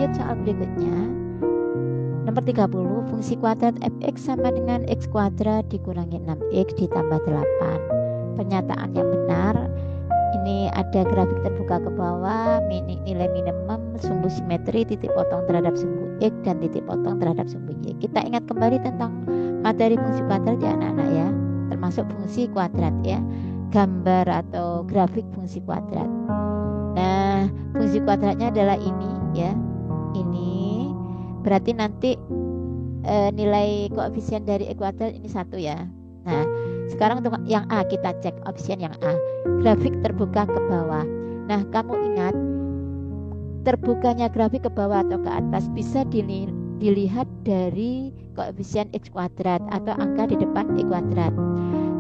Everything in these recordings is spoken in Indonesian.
lanjut soal berikutnya. Nomor 30, fungsi kuadrat fx sama dengan x kuadrat dikurangi 6x ditambah 8. Pernyataan yang benar. Ini ada grafik terbuka ke bawah, nilai minimum, sumbu simetri, titik potong terhadap sumbu x dan titik potong terhadap sumbu y. Kita ingat kembali tentang materi fungsi kuadrat ya anak-anak ya, termasuk fungsi kuadrat ya, gambar atau grafik fungsi kuadrat. Nah, fungsi kuadratnya adalah ini ya, ini berarti nanti nilai koefisien dari x kuadrat ini 1 ya. Nah, sekarang untuk yang A kita cek koefisien yang A, grafik terbuka ke bawah. Nah, kamu ingat terbukanya grafik ke bawah atau ke atas bisa dilihat dari koefisien x kuadrat atau angka di depan x kuadrat.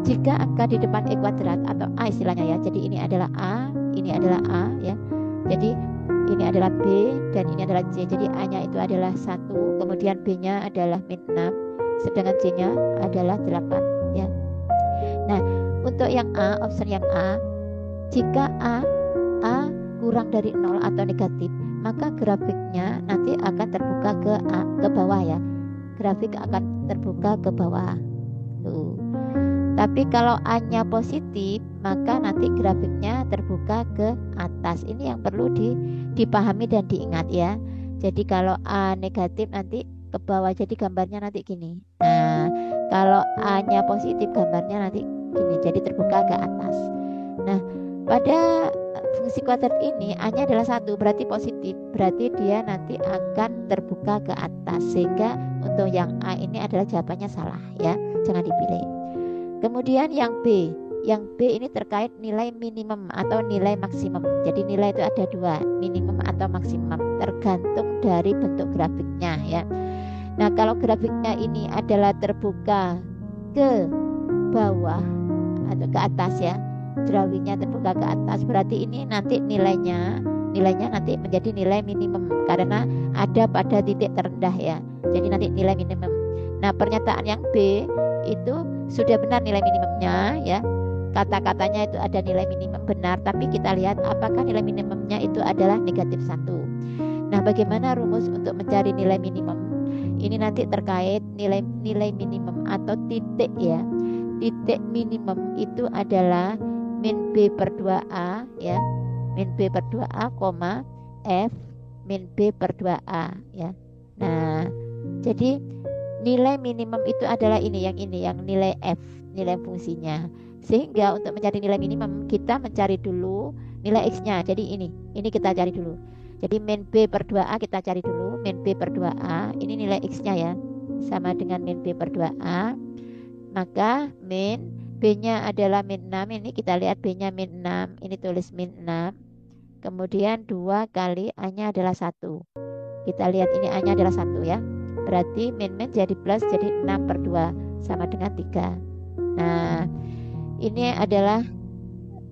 Jika angka di depan x kuadrat atau A istilahnya ya, jadi ini adalah A, ini adalah A ya, jadi ini adalah B dan ini adalah C. Jadi A-nya itu adalah 1, kemudian B-nya adalah -6, sedangkan C-nya adalah 8 ya. Nah, untuk yang A, option yang A, jika A kurang dari 0 atau negatif, maka grafiknya nanti akan terbuka ke bawah ya. Grafik akan terbuka ke bawah. Tuh. Tapi kalau A-nya positif, maka nanti grafiknya terbuka ke atas. Ini yang perlu dipahami dan diingat ya. Jadi kalau A negatif nanti ke bawah, jadi gambarnya nanti gini. Nah, kalau A-nya positif gambarnya nanti gini, jadi terbuka ke atas. Nah, pada fungsi kuadrat ini A-nya adalah 1, berarti positif, berarti dia nanti akan terbuka ke atas, sehingga untuk yang A ini adalah jawabannya salah ya, jangan dipilih. Kemudian yang B ini terkait nilai minimum atau nilai maksimum. Jadi nilai itu ada 2, minimum atau maksimum, tergantung dari bentuk grafiknya ya. Nah, kalau grafiknya ini adalah terbuka ke bawah atau ke atas ya, drawingnya terbuka ke atas, berarti ini nanti nilainya nanti menjadi nilai minimum karena ada pada titik terendah ya. Jadi nanti nilai minimum. Nah, pernyataan yang B itu sudah benar nilai minimumnya ya. Kata-katanya itu ada nilai minimum benar, tapi kita lihat apakah nilai minimumnya itu adalah negatif 1. Nah, bagaimana rumus untuk mencari nilai minimum? Ini nanti terkait nilai minimum atau titik ya. Titik minimum itu adalah min B per 2A ya. Min B per 2A, F min B per 2A ya. Nah, jadi nilai minimum itu adalah ini yang nilai F, nilai fungsinya. Sehingga untuk mencari nilai minimum kita mencari dulu nilai X-nya. Jadi ini kita cari dulu. Jadi min B per 2A kita cari dulu, min B per 2A, ini nilai X-nya ya, sama dengan min B per 2A. Maka min B-nya adalah min 6, ini kita lihat B-nya min 6, ini tulis min 6. Kemudian 2 kali A-nya adalah 1. Kita lihat ini A-nya adalah 1 ya. Berarti min jadi plus, jadi 6 per 2 sama dengan 3. Nah, ini adalah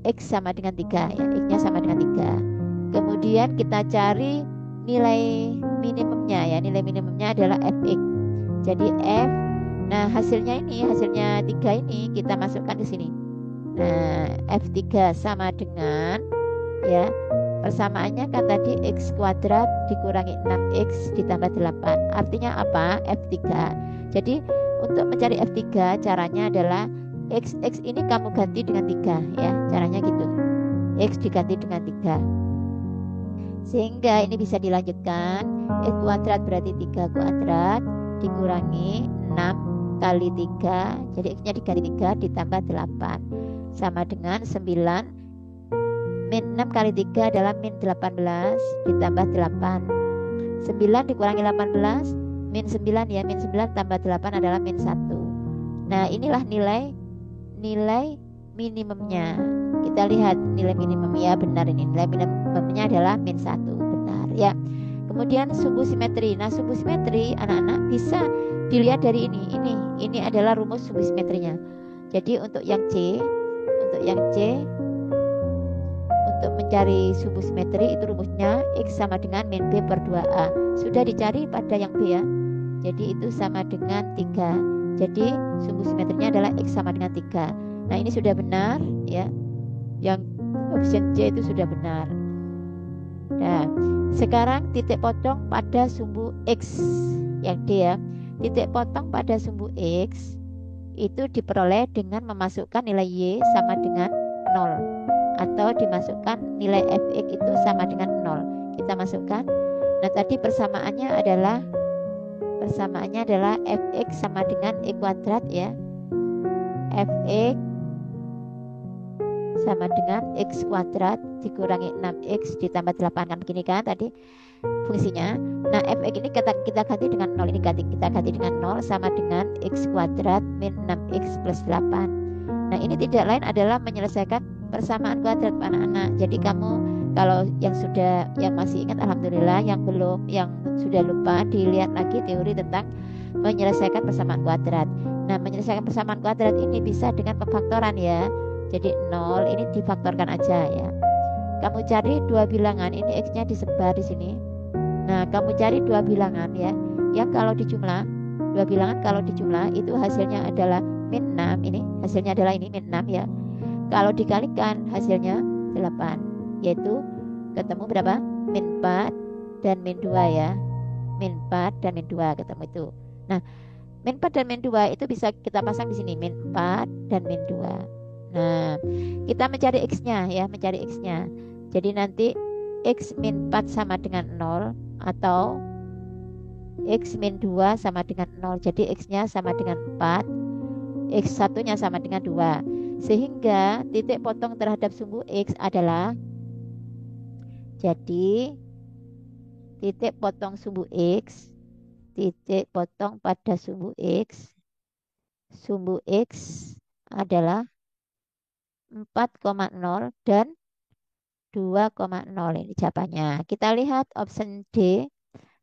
X sama dengan 3 ya, X-nya sama dengan 3. Kemudian kita cari nilai minimumnya ya, nilai minimumnya adalah Fx. Jadi F, nah hasilnya 3 ini kita masukkan di sini. Nah, F3 sama dengan ya, persamaannya kan tadi X kuadrat dikurangi 6X ditambah 8. Artinya apa? F3. Jadi untuk mencari F3 caranya adalah X ini kamu ganti dengan 3 ya, caranya gitu. X diganti dengan 3. Sehingga ini bisa dilanjutkan. X kuadrat berarti 3 kuadrat dikurangi 6 kali 3. Jadi X-nya diganti 3 ditambah 8 sama dengan 9. Min 6 kali 3 adalah min 18 ditambah 8. 9 dikurangi 18 min 9 ya, min 9 tambah 8 adalah min 1. Nah, inilah nilai minimumnya. Kita lihat nilai minimum ya, benar, ini nilai minimumnya adalah min 1, benar ya. Kemudian sumbu simetri. Nah, sumbu simetri anak-anak bisa dilihat dari ini adalah rumus sumbu simetrinya. Jadi untuk yang C untuk mencari sumbu simetri itu rumusnya X sama dengan min B per 2A. Sudah dicari pada yang B ya. Jadi itu sama dengan 3. Jadi sumbu simetrinya adalah X sama dengan 3. Nah, ini sudah benar ya. Yang option C itu sudah benar. Nah, Sekarang titik potong pada sumbu X yang D ya. Titik potong pada sumbu X itu diperoleh dengan memasukkan nilai Y sama dengan 0 atau dimasukkan nilai Fx itu sama dengan 0. Kita masukkan. Nah, tadi persamaannya adalah Fx sama dengan E kuadrat ya. Fx sama dengan X kuadrat dikurangi 6X ditambah 8, kan begini kan tadi fungsinya. Nah, Fx ini kita ganti dengan 0, ini kita ganti dengan 0 sama dengan X kuadrat min 6X plus 8. Nah, ini tidak lain adalah menyelesaikan persamaan kuadrat anak-anak. Jadi kamu kalau yang masih ingat alhamdulillah, yang belum, yang sudah lupa, dilihat lagi teori tentang menyelesaikan persamaan kuadrat. Nah, menyelesaikan persamaan kuadrat ini bisa dengan pemfaktoran ya. Jadi 0 ini difaktorkan aja ya. Kamu cari dua bilangan, ini X-nya disebar di sini. Nah, kamu cari dua bilangan ya. Yang kalau dijumlah, dua bilangan kalau dijumlah itu hasilnya adalah min 6. Ini hasilnya adalah ini min 6 ya. Kalau dikalikan hasilnya 8. Yaitu ketemu berapa? Min 4 dan min 2 ya. Min 4 dan min 2 ketemu itu. Nah, min 4 dan min 2 itu bisa kita pasang di sini, min 4 dan min 2. Nah, kita mencari X-nya ya, mencari X-nya. Jadi nanti X min 4 sama dengan 0 atau X min 2 sama dengan 0. Jadi X-nya sama dengan 4, X1-nya sama dengan 2. Sehingga titik potong terhadap sumbu X adalah, jadi titik potong sumbu X, titik potong pada sumbu X adalah 4,0 dan 2,0. Ini jawabannya. Kita lihat option D.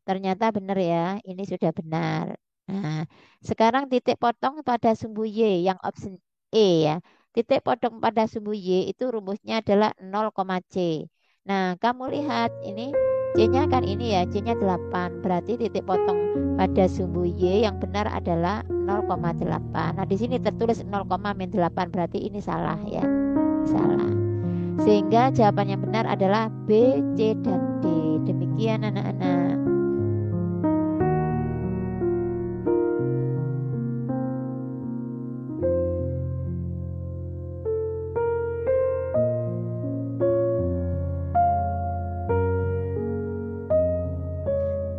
Ternyata benar ya. Ini sudah benar. Nah, sekarang titik potong pada sumbu Y yang option E ya. Titik potong pada sumbu Y itu rumusnya adalah 0, C. Nah, kamu lihat ini C-nya kan ini ya, C-nya 8. Berarti titik potong pada sumbu Y yang benar adalah 0,8. Nah, di sini tertulis 0,-8, berarti ini salah ya. Salah. Sehingga jawaban yang benar adalah B, C, dan D. Demikian anak-anak.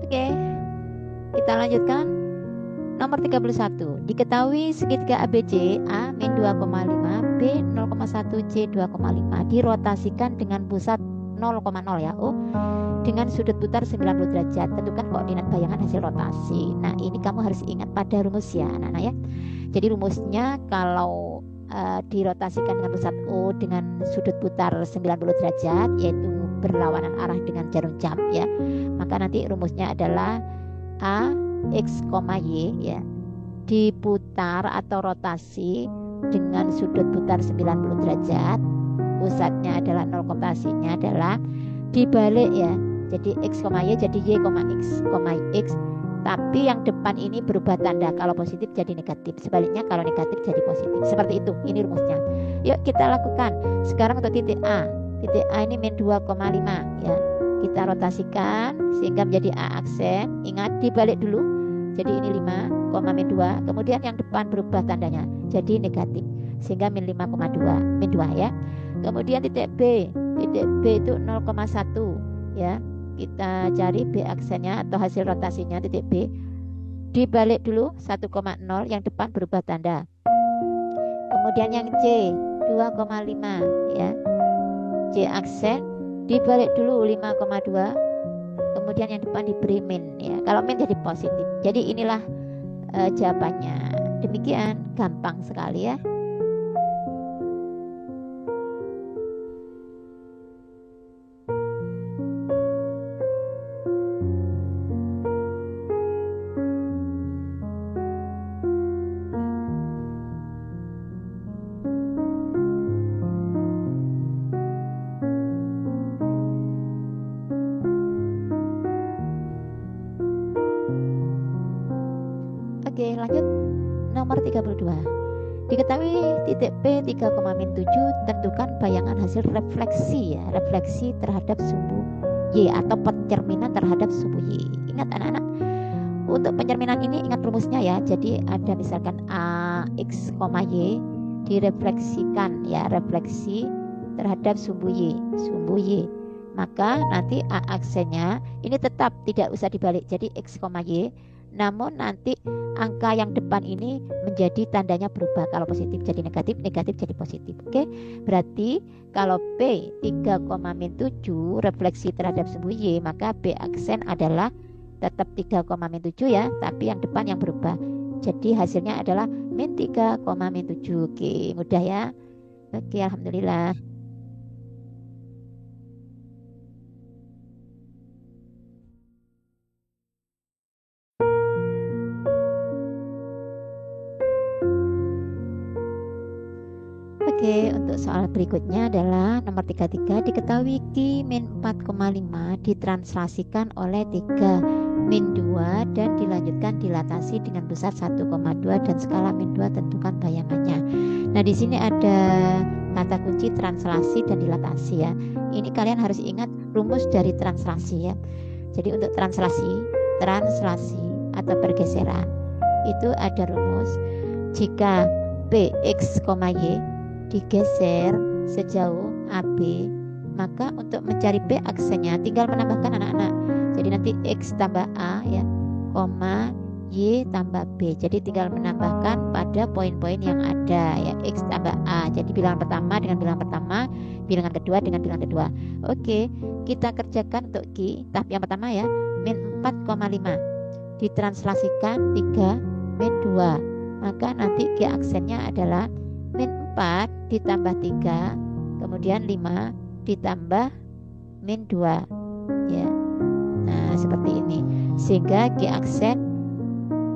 Oke, kita lanjutkan. Nomor 31. Diketahui segitiga ABC A min 2,5, B 0,1, C 2,5 dirotasikan dengan pusat 0,0 ya. Dengan sudut putar 90 derajat. Tentukan koordinat bayangan hasil rotasi. Nah, ini kamu harus ingat pada rumus ya anak-anak ya. Jadi rumusnya kalau dirotasikan dengan pusat O dengan sudut putar 90 derajat, yaitu berlawanan arah dengan jarum jam ya, maka nanti rumusnya adalah A X, Y ya, diputar atau rotasi dengan sudut putar 90 derajat, pusatnya adalah 0, nya adalah dibalik ya, jadi X, Y jadi Y, X, tapi yang depan ini berubah tanda, kalau positif jadi negatif, sebaliknya kalau negatif jadi positif, seperti itu. Ini rumusnya. Yuk kita lakukan. Sekarang untuk titik A ini min 2,5 ya, kita rotasikan sehingga menjadi A aksen. Ingat dibalik dulu, jadi ini 5, min 2. Kemudian yang depan berubah tandanya jadi negatif sehingga min 5,2, min 2 ya. Kemudian titik B itu 0,1 ya. Kita cari B aksennya atau hasil rotasinya titik B. Dibalik dulu 1,0, yang depan berubah tanda. Kemudian yang C 2,5 ya. C aksen dibalik dulu 5,2. Kemudian yang depan diberi min ya. Kalau min jadi positif. Jadi inilah jawabannya. Demikian, gampang sekali ya. Oke, lanjut. Nomor 32. Diketahui titik P 3,-7, tentukan bayangan hasil refleksi ya, refleksi terhadap sumbu Y atau pencerminan terhadap sumbu Y. Ingat anak-anak, untuk pencerminan ini ingat rumusnya ya. Jadi ada misalkan A X, Y direfleksikan ya, refleksi terhadap sumbu Y. Maka nanti A aksennya ini tetap tidak usah dibalik, jadi X, Y. Namun nanti angka yang depan ini menjadi tandanya berubah. Kalau positif jadi negatif, negatif jadi positif. Oke, berarti kalau B 3,7 refleksi terhadap sumbu Y, maka B aksen adalah tetap 3,7 ya, tapi yang depan yang berubah. Jadi hasilnya adalah min 3,7. Oke, mudah ya. Oke, alhamdulillah. Oke, untuk soal berikutnya adalah nomor 33. Diketahui Q min 4,5 ditranslasikan oleh 3 min 2 dan dilanjutkan dilatasi dengan pusat 1,2 dan skala min 2 tentukan bayangannya. Nah, di sini ada kata kunci translasi dan dilatasi ya. Ini kalian harus ingat rumus dari translasi ya. Jadi untuk translasi atau pergeseran itu ada rumus jika B X, Y digeser sejauh AB, maka untuk mencari B aksennya tinggal menambahkan anak-anak. Jadi nanti X tambah A ya, koma Y tambah B. Jadi tinggal menambahkan pada poin-poin yang ada ya, X tambah A. Jadi bilangan pertama dengan bilangan pertama, bilangan kedua dengan bilangan kedua. Oke, kita kerjakan untuk Q. Tahap yang pertama ya, min 4,5 ditranslasikan 3 min 2. Maka nanti Q aksennya adalah min 4 ditambah 3, kemudian 5 ditambah min 2 ya. Nah, seperti ini. Sehingga Q aksen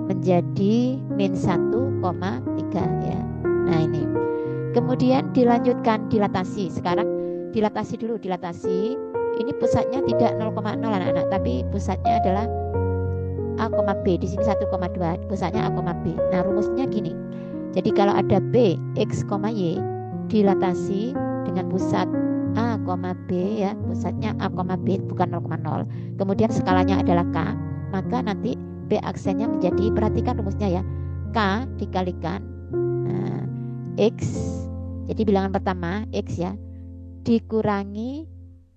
menjadi min 1,3 ya. Nah, ini. Kemudian dilanjutkan dilatasi. Sekarang dilatasi dulu, dilatasi. Ini pusatnya tidak 0,0 anak-anak, tapi pusatnya adalah A, B. Di sini 1,2, pusatnya A, B. Nah, rumusnya gini. Jadi kalau ada B, X, Y dilatasi dengan pusat A, B ya, pusatnya A, B bukan 0,0. Kemudian skalanya adalah K, maka nanti B aksennya menjadi, perhatikan rumusnya ya, K dikalikan X, jadi bilangan pertama X ya, dikurangi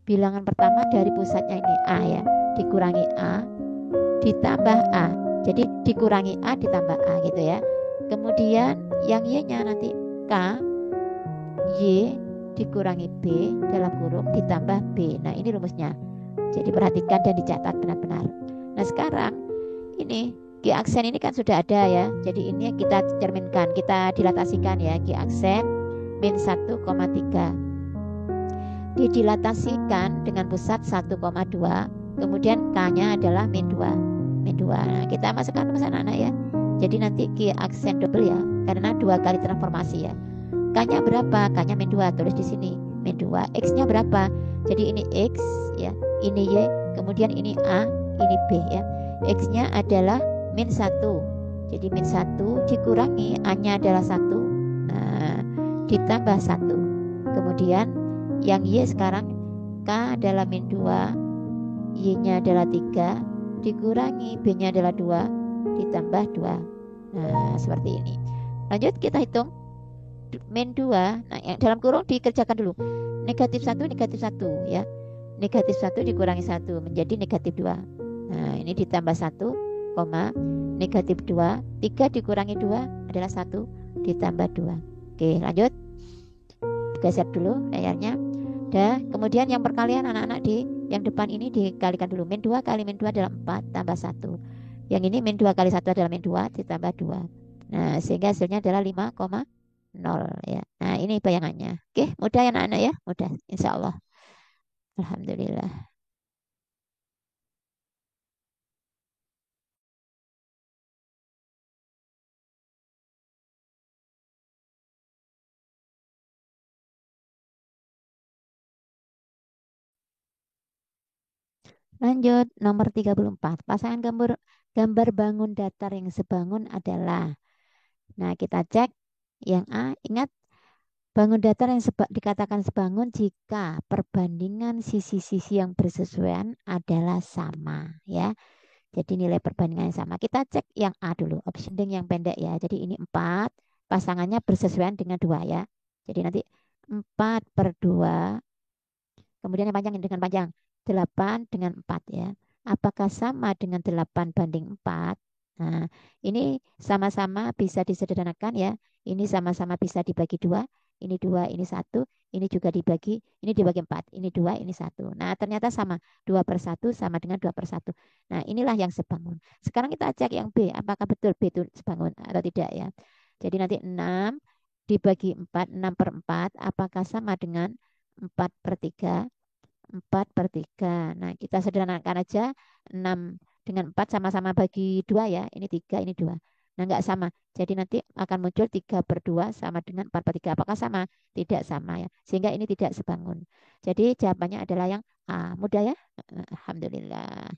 bilangan pertama dari pusatnya ini A ya, dikurangi A ditambah A, jadi dikurangi A ditambah A gitu ya. Kemudian yang Y-nya nanti K Y dikurangi B dalam kurung ditambah B. Nah, ini rumusnya. Jadi perhatikan dan dicatat benar-benar. Nah, sekarang ini Q aksen ini kan sudah ada ya. Jadi ini kita cerminkan, kita dilatasikan ya. Q aksen min 1,3 didilatasikan dengan pusat 1,2, kemudian K-nya adalah min 2. Nah, kita masukkan rumus anak-anak ya. Jadi nanti Q aksen double ya, karena 2 kali transformasi ya. K-nya berapa? K-nya min 2, tulis di sini min 2. X-nya berapa? Jadi ini X ya, ini Y, kemudian ini A, ini B ya. X-nya adalah min 1. Jadi min 1 dikurangi A-nya adalah 1. Nah, ditambah 1. Kemudian yang Y sekarang K adalah min 2, Y-nya adalah 3, dikurangi B-nya adalah 2, ditambah 2. Nah, seperti ini. Lanjut kita hitung min 2. Nah, yang dalam kurung dikerjakan dulu. Negatif 1 ya. Negatif 1 dikurangi 1 menjadi negatif 2. Nah, ini ditambah 1, negatif 2. 3 dikurangi 2 adalah 1, ditambah 2. Oke, lanjut. Geser dulu layarnya. Dah, kemudian yang perkalian anak-anak di yang depan ini dikalikan dulu. Min 2 kali min 2 adalah 4 tambah 1. Yang ini min 2 kali 1 adalah min 2 ditambah 2. Nah, sehingga hasilnya adalah 5,0 ya. Nah, ini bayangannya. Oke, mudah ya anak-anak ya? Mudah, insya Allah. Alhamdulillah. Lanjut, nomor 34. Pasangan gambar bangun datar yang sebangun adalah. Nah, kita cek yang A. Ingat Bangun datar yang dikatakan sebangun jika perbandingan sisi-sisi yang bersesuaian adalah sama ya. Jadi nilai perbandingan yang sama. Kita cek yang A dulu, option yang pendek ya. Jadi ini 4, pasangannya bersesuaian dengan 2 ya. Jadi nanti 4 per 2, kemudian yang panjang dengan panjang 8 dengan 4 ya. Apakah sama dengan 8 banding 4? Nah, ini sama-sama bisa disederhanakan ya. Ini sama-sama bisa dibagi 2. Ini 2, ini 1. Ini juga dibagi 4. Ini 2, ini 1. Nah, ternyata sama. 2 per 1 sama dengan 2 per 1. Nah, inilah yang sebangun. Sekarang kita cek yang B. Apakah betul B itu sebangun atau tidak ya. Jadi nanti 6 dibagi 4, 6 per 4. Apakah sama dengan 4 per 3? 4 per 3. Nah, kita sederhanakan aja 6 dengan 4 sama-sama bagi 2 ya. Ini 3, ini 2. Nah, enggak sama. Jadi nanti akan muncul 3 per 2 sama dengan 4 per 3. Apakah sama? Tidak sama ya. Sehingga ini tidak sebangun. Jadi jawabannya adalah yang A. Mudah ya? Alhamdulillah.